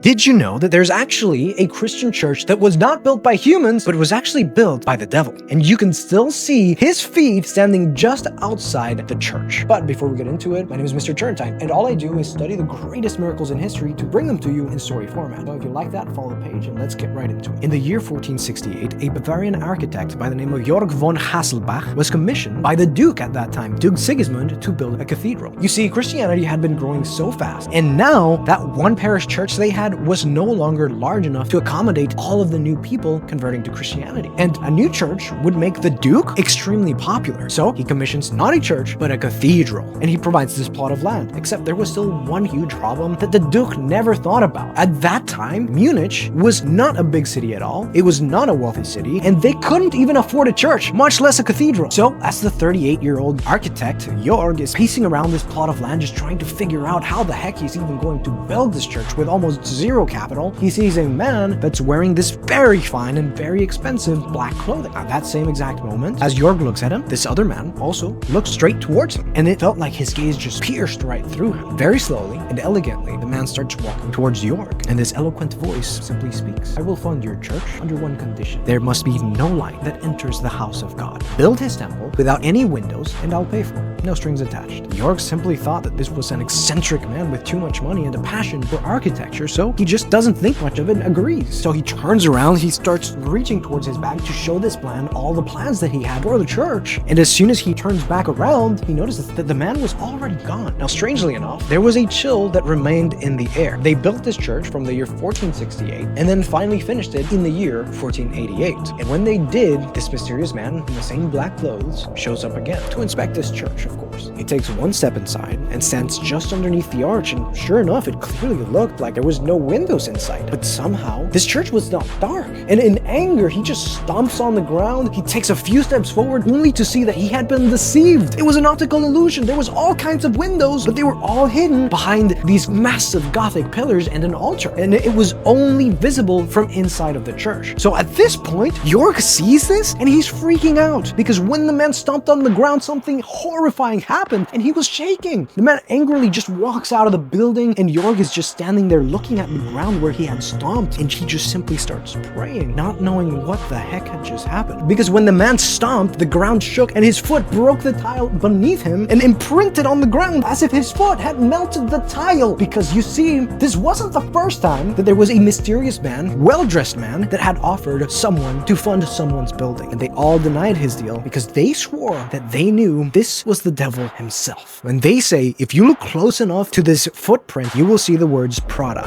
Did you know that there's actually a Christian church that was not built by humans, but was actually built by the devil? And you can still see his feet standing just outside the church. But before we get into it, my name is Mr. Turntime, and all I do is study the greatest miracles in history to bring them to you in story format. So if you like that, follow the page and let's get right into it. In the year 1468, a Bavarian architect by the name of Georg von Hasselbach was commissioned by the Duke at that time, Duke Sigismund, to build a cathedral. You see, Christianity had been growing so fast, and now that one parish church they had was no longer large enough to accommodate all of the new people converting to Christianity. And a new church would make the Duke extremely popular. So he commissions not a church, but a cathedral. And he provides this plot of land. Except there was still one huge problem that the Duke never thought about. At that time, Munich was not a big city at all. It was not a wealthy city, and they couldn't even afford a church, much less a cathedral. So as the 38-year-old architect, Georg is pacing around this plot of land just trying to figure out how the heck he's even going to build this church with almost zero capital. He sees a man that's wearing this very fine and very expensive black clothing. At that same exact moment, as Georg looks at him, this other man also looks straight towards him, and it felt like his gaze just pierced right through him. Very slowly and elegantly, the man starts walking towards Georg, and this eloquent voice simply speaks. "I will fund your church under one condition. There must be no light that enters the house of God. Build his temple without any windows, and I'll pay for it. No strings attached." Georg simply thought that this was an eccentric man with too much money and a passion for architecture, so he just doesn't think much of it and agrees. So he turns around, he starts reaching towards his bag to show this man all the plans that he had for the church. And as soon as he turns back around, he notices that the man was already gone. Now, strangely enough, there was a chill that remained in the air. They built this church from the year 1468 and then finally finished it in the year 1488. And when they did, this mysterious man in the same black clothes shows up again to inspect this church, of course. He takes one step inside and stands just underneath the arch, and sure enough, it clearly looked like there was no windows inside. But somehow, this church was not dark. And in anger, he just stomps on the ground. He takes a few steps forward only to see that he had been deceived. It was an optical illusion. There was all kinds of windows, but they were all hidden behind these massive Gothic pillars and an altar. And it was only visible from inside of the church. So at this point, Georg sees this and he's freaking out because when the man stomped on the ground, something horrifying happened and he was shaking. The man angrily just walks out of the building and Georg is just standing there looking at the ground where he had stomped, and he just simply starts praying, not knowing what the heck had just happened. Because when the man stomped, the ground shook and his foot broke the tile beneath him and imprinted on the ground as if his foot had melted the tile. Because you see, this wasn't the first time that there was a mysterious man, well-dressed man, that had offered someone to fund someone's building. And they all denied his deal because they swore that they knew this was the devil himself. When they say, if you look close enough to this footprint, you will see the words Prada.